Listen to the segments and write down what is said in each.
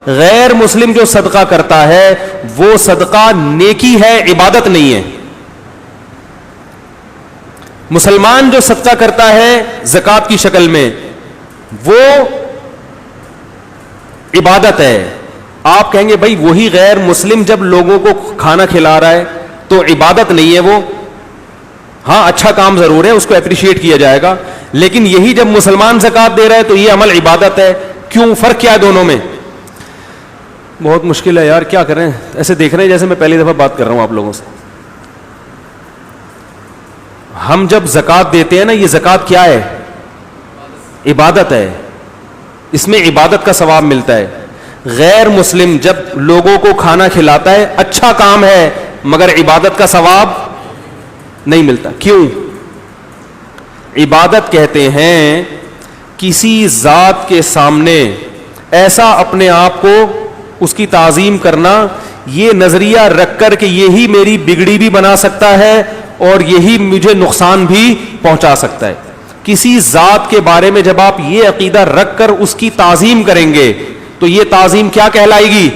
غیر مسلم جو صدقہ کرتا ہے وہ صدقہ نیکی ہے، عبادت نہیں ہے. مسلمان جو صدقہ کرتا ہے زکوٰۃ کی شکل میں وہ عبادت ہے. آپ کہیں گے بھائی وہی غیر مسلم جب لوگوں کو کھانا کھلا رہا ہے تو عبادت نہیں ہے وہ؟ ہاں اچھا کام ضرور ہے، اس کو اپریشیٹ کیا جائے گا، لیکن یہی جب مسلمان زکوٰۃ دے رہا ہے تو یہ عمل عبادت ہے. کیوں؟ فرق کیا ہے دونوں میں؟ بہت مشکل ہے یار، کیا کریں، ایسے دیکھ رہے ہیں جیسے میں پہلی دفعہ بات کر رہا ہوں آپ لوگوں سے. ہم جب زکوٰۃ دیتے ہیں نا، یہ زکوٰۃ کیا ہے؟ عبادت ہے، اس میں عبادت کا ثواب ملتا ہے. غیر مسلم جب لوگوں کو کھانا کھلاتا ہے اچھا کام ہے مگر عبادت کا ثواب نہیں ملتا. کیوں؟ عبادت کہتے ہیں کسی ذات کے سامنے ایسا اپنے آپ کو اس کی تعظیم کرنا، یہ نظریہ رکھ کر کہ یہی میری بگڑی بھی بنا سکتا ہے اور یہی مجھے نقصان بھی پہنچا سکتا ہے. کسی ذات کے بارے میں جب آپ یہ عقیدہ رکھ کر اس کی تعظیم کریں گے تو یہ تعظیم کیا کہلائے گی؟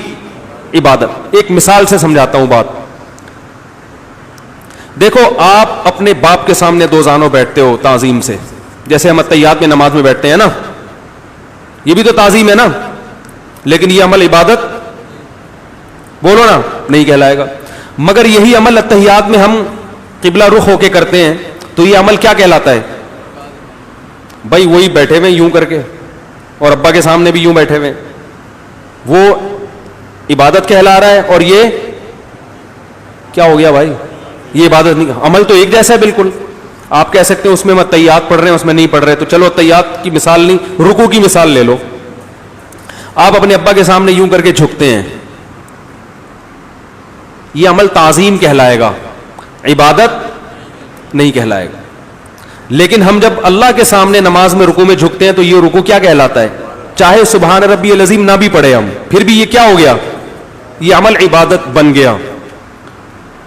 عبادت. ایک مثال سے سمجھاتا ہوں بات. دیکھو آپ اپنے باپ کے سامنے دو زانوں بیٹھتے ہو تعظیم سے، جیسے ہم اتحیات میں نماز میں بیٹھتے ہیں نا، یہ بھی تو تعظیم ہے نا، لیکن یہ عمل عبادت بولو نا نہیں کہلائے گا. مگر یہی عمل اتحیات میں ہم قبلہ رخ ہو کے کرتے ہیں تو یہ عمل کیا کہلاتا ہے؟ بھائی وہی بیٹھے ہوئے یوں کر کے اور ابا کے سامنے بھی یوں بیٹھے ہوئے، وہ عبادت کہلا رہا ہے اور یہ کیا ہو گیا بھائی؟ یہ عبادت نہیں. عمل تو ایک جیسا ہے بالکل. آپ کہہ سکتے ہیں اس میں ہم اتحیات پڑھ رہے ہیں اس میں نہیں پڑھ رہے، تو چلو اتحیات کی مثال نہیں، رکوع کی مثال لے لو. آپ اپنے ابا کے سامنے یوں کر کے جھکتے ہیں، یہ عمل تعظیم کہلائے گا، عبادت نہیں کہلائے گا. لیکن ہم جب اللہ کے سامنے نماز میں رکوع میں جھکتے ہیں تو یہ رکوع کیا کہلاتا ہے؟ چاہے سبحان ربی العظیم نہ بھی پڑھے ہم، پھر بھی یہ کیا ہو گیا؟ یہ عمل عبادت بن گیا.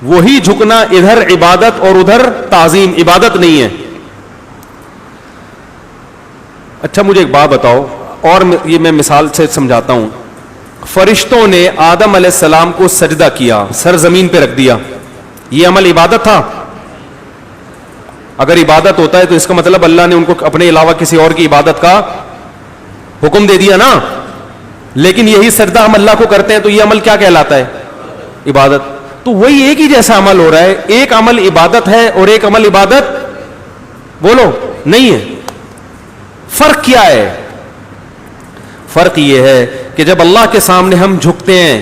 وہی جھکنا ادھر عبادت اور ادھر تعظیم، عبادت نہیں ہے. اچھا مجھے ایک بات بتاؤ، اور یہ میں مثال سے سمجھاتا ہوں. فرشتوں نے آدم علیہ السلام کو سجدہ کیا، سر زمین پہ رکھ دیا، یہ عمل عبادت تھا؟ اگر عبادت ہوتا ہے تو اس کا مطلب اللہ نے ان کو اپنے علاوہ کسی اور کی عبادت کا حکم دے دیا نا. لیکن یہی سجدہ ہم اللہ کو کرتے ہیں تو یہ عمل کیا کہلاتا ہے؟ عبادت. تو وہی ایک ہی جیسا عمل ہو رہا ہے، ایک عمل عبادت ہے اور ایک عمل عبادت بولو نہیں ہے. فرق کیا ہے؟ فرق یہ ہے کہ جب اللہ کے سامنے ہم جھکتے ہیں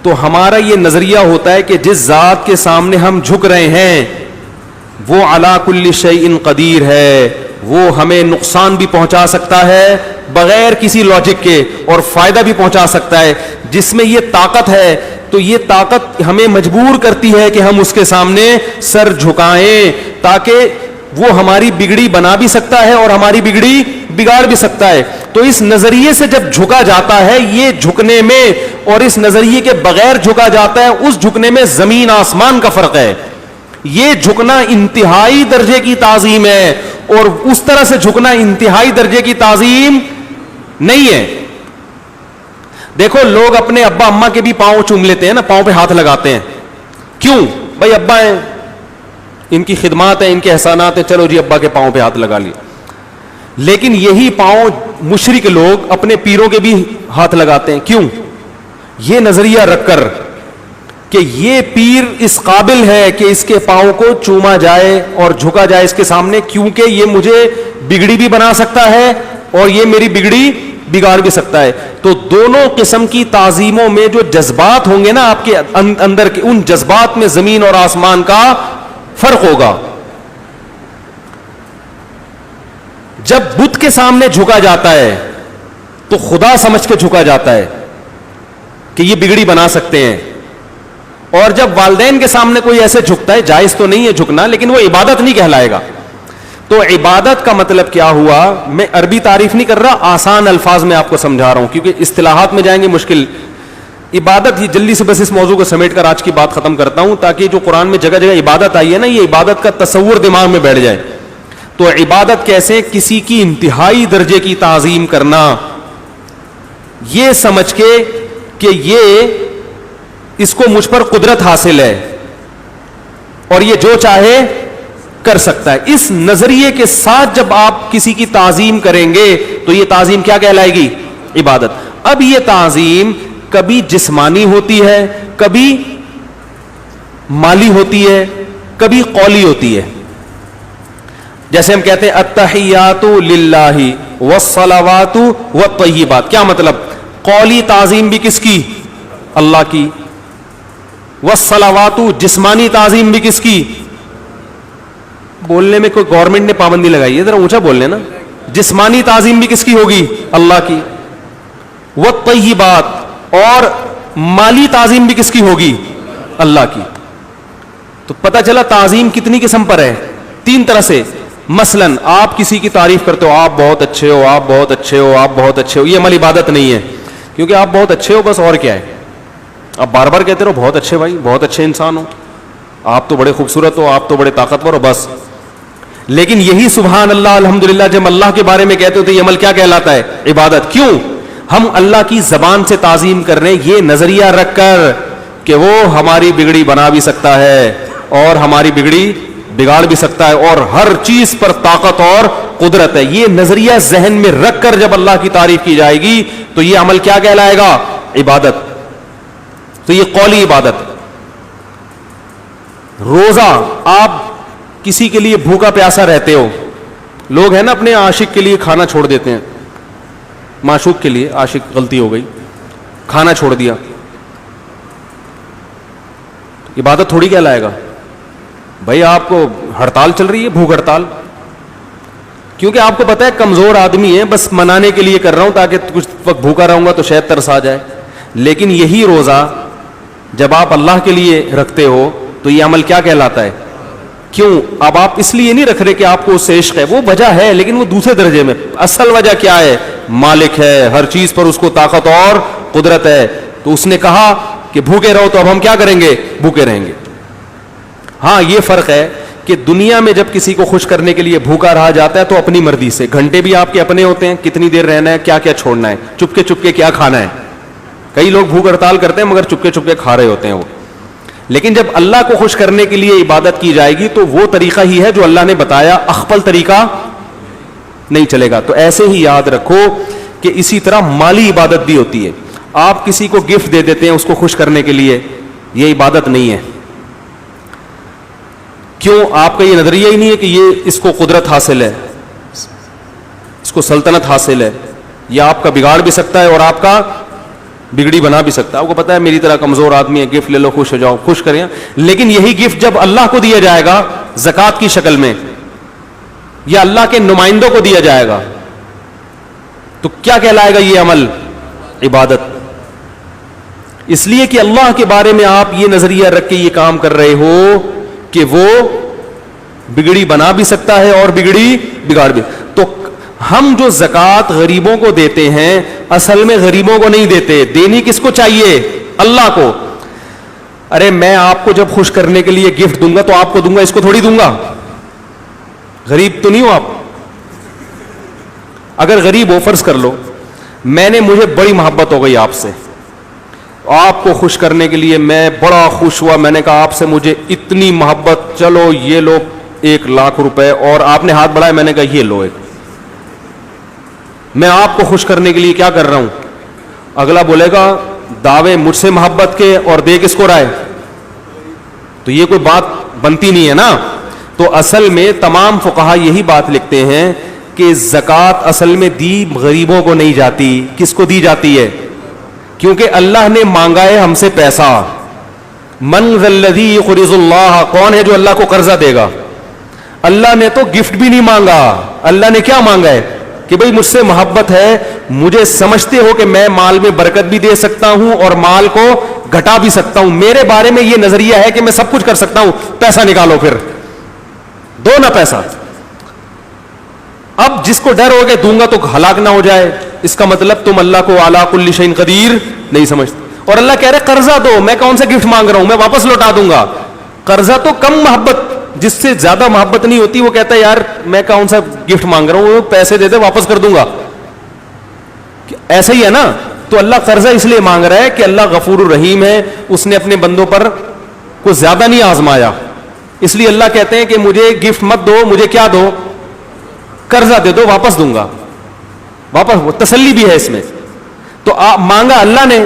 تو ہمارا یہ نظریہ ہوتا ہے کہ جس ذات کے سامنے ہم جھک رہے ہیں وہ علی کل شیء قدیر ہے، وہ ہمیں نقصان بھی پہنچا سکتا ہے بغیر کسی لاجک کے اور فائدہ بھی پہنچا سکتا ہے. جس میں یہ طاقت ہے تو یہ طاقت ہمیں مجبور کرتی ہے کہ ہم اس کے سامنے سر جھکائیں، تاکہ وہ ہماری بگڑی بنا بھی سکتا ہے اور ہماری بگڑی بگاڑ بھی سکتا ہے. تو اس نظریے سے جب جھکا جاتا ہے، یہ جھکنے میں اور اس نظریے کے بغیر جھکا جاتا ہے، اس جھکنے میں زمین آسمان کا فرق ہے. یہ جھکنا انتہائی درجے کی تعظیم ہے اور اس طرح سے جھکنا انتہائی درجے کی تعظیم نہیں ہے. دیکھو لوگ اپنے ابا اماں کے بھی پاؤں چوم لیتے ہیں نا، پاؤں پہ ہاتھ لگاتے ہیں. کیوں؟ بھائی ابا ہیں، ان کی خدمات ہیں، ان کے احسانات ہیں، چلو جی ابا کے پاؤں پہ ہاتھ لگا لیا. لیکن یہی پاؤں مشرک لوگ اپنے پیروں کے بھی ہاتھ لگاتے ہیں. کیوں؟ یہ نظریہ رکھ کر کہ یہ پیر اس قابل ہے کہ اس کے پاؤں کو چوما جائے اور جھکا جائے اس کے سامنے، کیونکہ یہ مجھے بگڑی بھی بنا سکتا ہے اور یہ میری بگڑی بگاڑ بھی سکتا ہے. تو دونوں قسم کی تعظیموں میں جو جذبات ہوں گے نا آپ کے اندر کے، ان جذبات میں زمین اور آسمان کا فرق ہوگا. جب بت کے سامنے جھکا جاتا ہے تو خدا سمجھ کے جھکا جاتا ہے کہ یہ بگڑی بنا سکتے ہیں، اور جب والدین کے سامنے کوئی ایسے جھکتا ہے، جائز تو نہیں ہے جھکنا لیکن وہ عبادت نہیں کہلائے گا. تو عبادت کا مطلب کیا ہوا؟ میں عربی تعریف نہیں کر رہا، آسان الفاظ میں آپ کو سمجھا رہا ہوں کیونکہ اصطلاحات میں جائیں گے مشکل. عبادت، یہ جلدی سے بس اس موضوع کو سمیٹ کر آج کی بات ختم کرتا ہوں تاکہ جو قرآن میں جگہ جگہ عبادت آئی ہے نا، یہ عبادت کا تصور دماغ میں بیٹھ جائے. تو عبادت کیسے؟ کسی کی انتہائی درجے کی تعظیم کرنا، یہ سمجھ کے کہ یہ اس کو مجھ پر قدرت حاصل ہے اور یہ جو چاہے کر سکتا ہے. اس نظریے کے ساتھ جب آپ کسی کی تعظیم کریں گے تو یہ تعظیم کیا کہلائے گی؟ عبادت. اب یہ تعظیم کبھی جسمانی ہوتی ہے, کبھی مالی ہوتی ہے, کبھی قولی ہوتی ہے. جیسے ہم کہتے ہیں التحیات للہ والصلوات والطیبات, کیا مطلب؟ قولی تعظیم بھی کس کی؟ اللہ کی. والصلوات جسمانی تعظیم بھی کس کی؟ بولنے میں کوئی گورنمنٹ نے پابندی لگائی ہے, ذرا اونچا بولنے نا. جسمانی تعظیم بھی کس کی ہوگی؟ اللہ کی. والطیبات اور مالی تعظیم بھی کس کی ہوگی؟ اللہ کی. تو پتہ چلا تعظیم کتنی قسم پر ہے؟ 3 طرح سے. مثلا آپ کسی کی تعریف کرتے ہو, آپ بہت اچھے ہو, آپ بہت اچھے ہو, آپ بہت اچھے ہو, یہ عمل عبادت نہیں ہے, کیونکہ آپ بہت اچھے ہو بس, اور کیا ہے؟ آپ بار بار کہتے رہو بہت اچھے بھائی, بہت اچھے انسان ہو, آپ تو بڑے خوبصورت ہو, آپ تو بڑے طاقتور ہو, بس. لیکن یہی سبحان اللہ الحمدللہ جب اللہ کے بارے میں کہتے ہو تو یہ عمل کیا کہلاتا ہے؟ عبادت. کیوں؟ ہم اللہ کی زبان سے تعظیم کر رہے ہیں یہ نظریہ رکھ کر کہ وہ ہماری بگڑی بنا بھی سکتا ہے اور ہماری بگڑی بگاڑ بھی سکتا ہے اور ہر چیز پر طاقت اور قدرت ہے. یہ نظریہ ذہن میں رکھ کر جب اللہ کی تعریف کی جائے گی تو یہ عمل کیا کہلائے گا؟ عبادت. تو یہ قولی عبادت. روزہ آپ کسی کے لیے بھوکا پیاسا رہتے ہو, لوگ ہیں نا اپنے عاشق کے لیے کھانا چھوڑ دیتے ہیں, معشوق کے لیے, عاشق غلطی ہو گئی, کھانا چھوڑ دیا, عبادت تھوڑی کہلائے گا بھائی. آپ کو ہڑتال چل رہی ہے, بھوک ہڑتال, کیونکہ آپ کو پتا ہے کمزور آدمی ہے, بس منانے کے لیے کر رہا ہوں تاکہ کچھ وقت بھوکا رہوں گا تو شاید ترس آ جائے. لیکن یہی روزہ جب آپ اللہ کے لیے رکھتے ہو تو یہ عمل کیا کہلاتا ہے؟ کیوں؟ اب آپ اس لیے نہیں رکھ رہے کہ آپ کو اس سے عشق ہے, وہ وجہ ہے لیکن وہ دوسرے درجے میں. اصل وجہ کیا ہے؟ مالک ہے, ہر چیز پر اس کو طاقت اور قدرت ہے. تو اس نے کہا کہ بھوکے رہو, تو اب ہم کیا کریں گے؟ بھوکے رہیں گے. ہاں یہ فرق ہے کہ دنیا میں جب کسی کو خوش کرنے کے لیے بھوکا رہا جاتا ہے تو اپنی مرضی سے, گھنٹے بھی آپ کے اپنے ہوتے ہیں, کتنی دیر رہنا ہے, کیا کیا چھوڑنا ہے, چپکے چپکے کیا کھانا ہے. کئی لوگ بھوک ہڑتال کرتے ہیں مگر چپکے چپکے کھا رہے ہوتے ہیں وہ. لیکن جب اللہ کو خوش کرنے کے لیے عبادت کی جائے گی تو وہ طریقہ ہی ہے جو اللہ نے بتایا, اخفل طریقہ نہیں چلے گا. تو ایسے ہی یاد رکھو کہ اسی طرح مالی عبادت بھی ہوتی ہے. آپ کسی کو گفٹ دے دیتے ہیں اس کو خوش کرنے کے لیے, یہ عبادت نہیں ہے. کیوں؟ آپ کا یہ نظریہ ہی نہیں ہے کہ یہ اس کو قدرت حاصل ہے, اس کو سلطنت حاصل ہے, یہ آپ کا بگاڑ بھی سکتا ہے اور آپ کا بگڑی بنا بھی سکتا ہے. آپ کو پتا ہے میری طرح کمزور آدمی ہے, گفٹ لے لو, خوش ہو جاؤ, خوش کریں. لیکن یہی گفٹ جب اللہ کو دیا جائے گا زکات کی شکل میں یا اللہ کے نمائندوں کو دیا جائے گا تو کیا کہلائے گا یہ عمل؟ عبادت. اس لیے کہ اللہ کے بارے میں آپ یہ نظریہ رکھ کے یہ کام کر رہے ہو کہ وہ بگڑی بنا بھی سکتا ہے اور بگڑی بگاڑ بھی. تو ہم جو زکات غریبوں کو دیتے ہیں اصل میں غریبوں کو نہیں دیتے, دینی کس کو چاہیے؟ اللہ کو. ارے میں آپ کو جب خوش کرنے کے لیے گفٹ دوں گا تو آپ کو دوں گا, اس کو تھوڑی دوں گا. غریب تو نہیں ہو آپ. اگر غریب ہو, فرض کر لو میں نے, مجھے بڑی محبت ہو گئی آپ سے, آپ کو خوش کرنے کے لیے میں بڑا خوش ہوا, میں نے کہا آپ سے مجھے اتنی محبت, چلو یہ لو 1,00,000 روپے, اور آپ نے ہاتھ بڑھایا, میں نے کہا یہ لو ایک. میں آپ کو خوش کرنے کے لیے کیا کر رہا ہوں؟ اگلا بولے گا دعوے مجھ سے محبت کے اور دے کس کو رائے, تو یہ کوئی بات بنتی نہیں ہے نا. تو اصل میں تمام فقہا یہی بات لکھتے ہیں کہ زکوٰۃ اصل میں دی غریبوں کو نہیں جاتی. کس کو دی جاتی ہے؟ کیونکہ اللہ نے مانگا ہے ہم سے پیسہ. من ذا الذی یقرض اللہ, کون ہے جو اللہ کو قرضہ دے گا؟ اللہ نے تو گفٹ بھی نہیں مانگا, اللہ نے کیا مانگا ہے کہ بھئی مجھ سے محبت ہے, مجھے سمجھتے ہو کہ میں مال میں برکت بھی دے سکتا ہوں اور مال کو گھٹا بھی سکتا ہوں, میرے بارے میں یہ نظریہ ہے کہ میں سب کچھ کر سکتا ہوں, پیسہ نکالو, پھر دو نا پیسہ. اب جس کو ڈر ہو کہ دوں گا تو ہلاک نہ ہو جائے, اس کا مطلب تم اللہ کو علی کل شیء قدیر نہیں سمجھتے. اور اللہ کہہ رہے قرضہ دو, میں کون سا گفٹ مانگ رہا ہوں, میں واپس لوٹا دوں گا. قرضہ تو کم محبت, جس سے زیادہ محبت نہیں ہوتی وہ کہتا ہے یار میں کون سا گفٹ مانگ رہا ہوں, وہ پیسے دے دے واپس کر دوں گا. ایسا ہی ہے نا, تو اللہ قرضہ اس لیے مانگ رہا ہے کہ اللہ غفور الرحیم ہے, اس نے اپنے بندوں پر کو زیادہ نہیں آزمایا, اس لیے اللہ کہتے ہیں کہ مجھے گفٹ مت دو, مجھے کیا دو, قرضہ دے دو, واپس دوں گا, واپس, تسلی بھی ہے اس میں. تو آپ مانگا اللہ نے,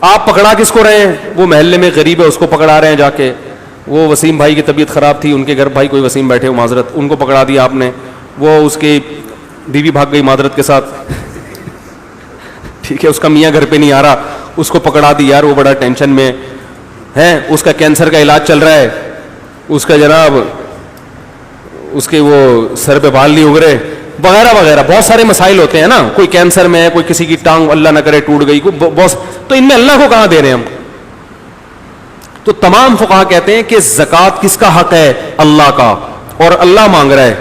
آپ پکڑا کس کو رہے ہیں, وہ محلے میں غریب ہے اس کو پکڑا رہے ہیں جا کے, وہ وسیم بھائی کی طبیعت خراب تھی, ان کے گھر بھائی کوئی وسیم بیٹھے ہو معذرت, ان کو پکڑا دیا آپ نے, وہ اس کی بیوی بھاگ گئی معذرت کے ساتھ, ٹھیک ہے, اس کا میاں گھر پہ نہیں آ رہا, اس کو پکڑا دی, یار وہ بڑا ٹینشن میں ہے, اس کا کینسر کا علاج چل رہا ہے, اس کا جناب اس کے وہ سر پہ بال نہیں اگ رہے وغیرہ وغیرہ, بہت سارے مسائل ہوتے ہیں نا, کوئی کینسر میں ہے, کوئی کسی کی ٹانگ اللہ نہ کرے ٹوٹ گئی, بہت, تو ان میں اللہ کو کہاں دے رہے ہیں ہم. تو تمام فقہا کہتے ہیں کہ زکوٰۃ کس کا حق ہے, اللہ کا, اور اللہ مانگ رہا ہے,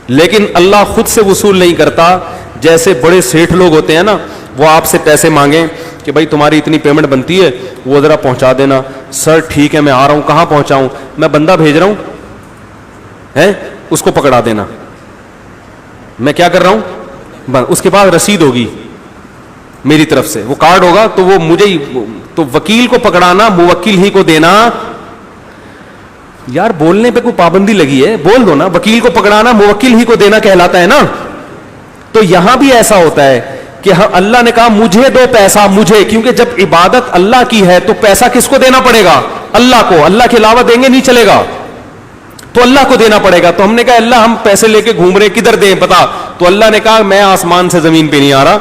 لیکن اللہ خود سے وصول نہیں کرتا. جیسے بڑے سیٹھ لوگ ہوتے ہیں نا, وہ آپ سے پیسے مانگیں کہ بھائی تمہاری اتنی پیمنٹ بنتی ہے, وہ ذرا پہنچا دینا. سر ٹھیک ہے میں آ رہا ہوں, کہاں پہنچاؤں, میں بندہ بھیج رہا ہوں ہے, اس کو پکڑا دینا, میں کیا کر رہا ہوں, اس کے بعد رسید ہوگی میری طرف سے, وہ کارڈ ہوگا, تو وہ مجھے ہی, تو وکیل کو پکڑانا, موکل ہی کو دینا. یار بولنے پہ کوئی پابندی لگی ہے, بول دو نا, وکیل کو پکڑانا موکل ہی کو دینا کہلاتا ہے نا. تو یہاں بھی ایسا ہوتا ہے کہ اللہ نے کہا مجھے دو پیسہ, مجھے, کیونکہ جب عبادت اللہ کی ہے تو پیسہ کس کو دینا پڑے گا, اللہ کو, اللہ کے علاوہ دیں گے نہیں چلے گا, تو اللہ کو دینا پڑے گا. تو ہم نے کہا اللہ ہم پیسے لے کے گھوم رہے, کدھر دیں بتا, تو اللہ نے کہا میں آسمان سے زمین پہ نہیں آ رہا,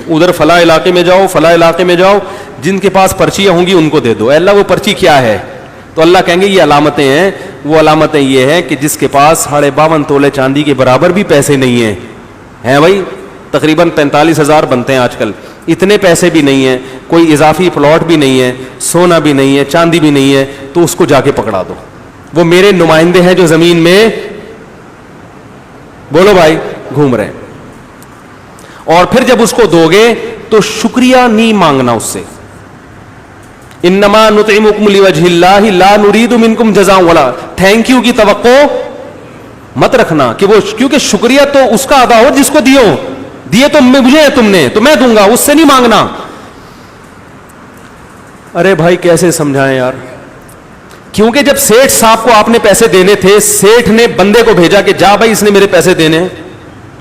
ادھر فلاں علاقے میں جاؤ, فلاں علاقے میں جاؤ, جن کے پاس پرچیاں ہوں گی ان کو دے دو. اللہ وہ پرچی کیا ہے, تو اللہ کہیں گے یہ علامتیں ہیں, وہ علامتیں یہ ہیں کہ جس کے پاس 52.5 تولے چاندی کے برابر بھی پیسے نہیں ہیں, ہیں بھائی تقریباً 45,000 بنتے ہیں آج کل, اتنے پیسے بھی نہیں ہیں, کوئی اضافی پلاٹ بھی نہیں ہے, سونا بھی نہیں ہے, چاندی بھی نہیں ہے, تو اس کو جا کے پکڑا دو, وہ میرے نمائندے ہیں جو زمین میں, بولو بھائی, گھوم رہے ہیں. اور پھر جب اس کو دو گے تو شکریہ نہیں مانگنا اس سے, انما نطعمکم لوجہ اللہ لا نرید منکم جزاء ولا, تھینک یو کی توقع مت رکھنا کہ وہ, کیونکہ شکریہ تو اس کا ادا ہو جس کو دیے تو مجھے ہے, تم نے, تو میں دوں گا, اس سے نہیں مانگنا. ارے بھائی کیسے سمجھائیں یار, کیونکہ جب سیٹھ صاحب کو آپ نے پیسے دینے تھے, سیٹھ نے بندے کو بھیجا کہ جا بھائی اس نے میرے پیسے دینے ہیں,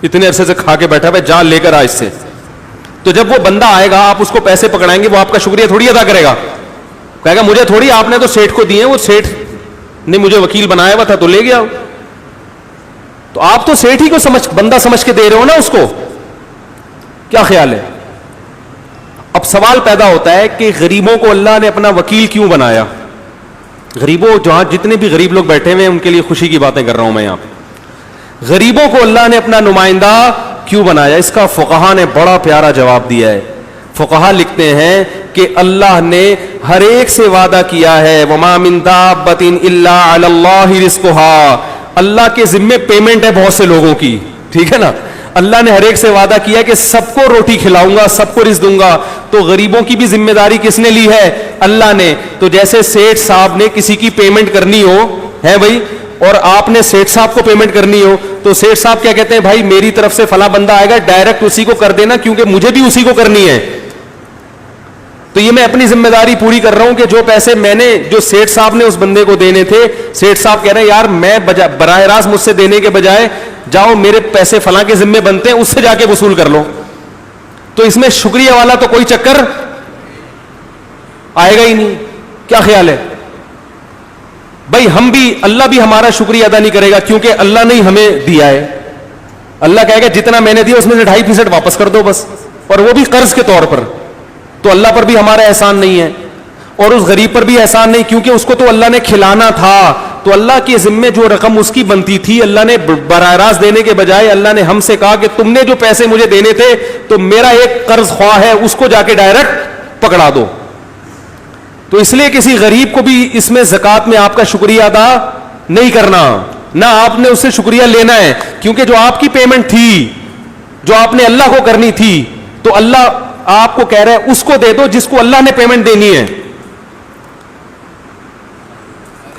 اتنے عرصے سے کھا کے بیٹھا ہے, جا لے کر آ اس سے. تو جب وہ بندہ آئے گا, آپ اس کو پیسے پکڑائیں گے, وہ آپ کا شکریہ تھوڑی ادا کرے گا, کہے گا مجھے تھوڑی, آپ نے تو سیٹھ کو دیے ہیں, وہ سیٹھ نے مجھے وکیل بنایا ہوا تھا تو لے گیا. تو آپ تو سیٹھ ہی کو بندہ سمجھ کے دے رہے ہو نا اس کو, کیا خیال ہے. اب سوال پیدا ہوتا ہے کہ غریبوں کو اللہ نے اپنا وکیل کیوں بنایا. غریبوں, جہاں جتنے بھی غریب لوگ بیٹھے ہوئے ہیں ان کے لیے خوشی کی باتیں کر رہا ہوں میں یہاں پہ, غریبوں کو اللہ نے اپنا نمائندہ کیوں بنایا. اس کا فقہا نے بڑا پیارا جواب دیا ہے. فقہا لکھتے ہیں کہ اللہ نے ہر ایک سے وعدہ کیا ہے, وما من دابۃ الا علی اللہ رزقها, اللہ کے ذمے پیمنٹ ہے بہت سے لوگوں کی, ٹھیک ہے نا. اللہ نے ہر ایک سے وعدہ کیا کہ سب کو روٹی کھلاؤں گا, سب کو رزق دوں گا. تو غریبوں کی بھی ذمہ داری کس نے لی ہے, اللہ نے. تو جیسے سیٹھ صاحب نے کسی کی پیمنٹ کرنی ہو ہے بھائی, اور آپ نے سیٹھ صاحب کو پیمنٹ کرنی ہو, تو سیٹھ صاحب کیا کہتے ہیں, بھائی میری طرف سے فلاں بندہ آئے گا, ڈائریکٹ اسی کو کر دینا کیونکہ مجھے بھی اسی کو کرنی ہے. تو یہ میں اپنی ذمہ داری پوری کر رہا ہوں کہ جو پیسے میں نے, جو سیٹھ صاحب نے اس بندے کو دینے تھے, سیٹھ صاحب کہہ رہے ہیں یار میں براہ راست مجھ سے دینے کے بجائے جاؤ میرے پیسے فلاں کے ذمے بنتے ہیں, اس سے جا کے وصول کر لو. تو اس میں شکریہ والا تو کوئی چکر آئے گا ہی نہیں. کیا خیال ہے بھائی, ہم بھی, اللہ بھی ہمارا شکریہ ادا نہیں کرے گا کیونکہ اللہ نے ہمیں دیا ہے. اللہ کہے گا جتنا میں نے دیا اس میں سے 2.5% واپس کر دو بس, اور وہ بھی قرض کے طور پر. تو اللہ پر بھی ہمارا احسان نہیں ہے, اور اس غریب پر بھی احسان نہیں, کیونکہ اس کو تو اللہ نے کھلانا تھا. تو اللہ کے ذمے جو رقم اس کی بنتی تھی, اللہ نے براہ راست دینے کے بجائے اللہ نے ہم سے کہا کہ تم نے جو پیسے مجھے دینے تھے تو میرا ایک قرض خواہ ہے, اس کو جا کے ڈائریکٹ پکڑا دو. تو اس لیے کسی غریب کو بھی اس میں زکوٰۃ میں آپ کا شکریہ ادا نہیں کرنا, نہ آپ نے اس سے شکریہ لینا ہے, کیونکہ جو آپ کی پیمنٹ تھی, جو آپ نے اللہ کو کرنی تھی, تو اللہ آپ کو کہہ رہا ہے اس کو دے دو جس کو اللہ نے پیمنٹ دینی ہے.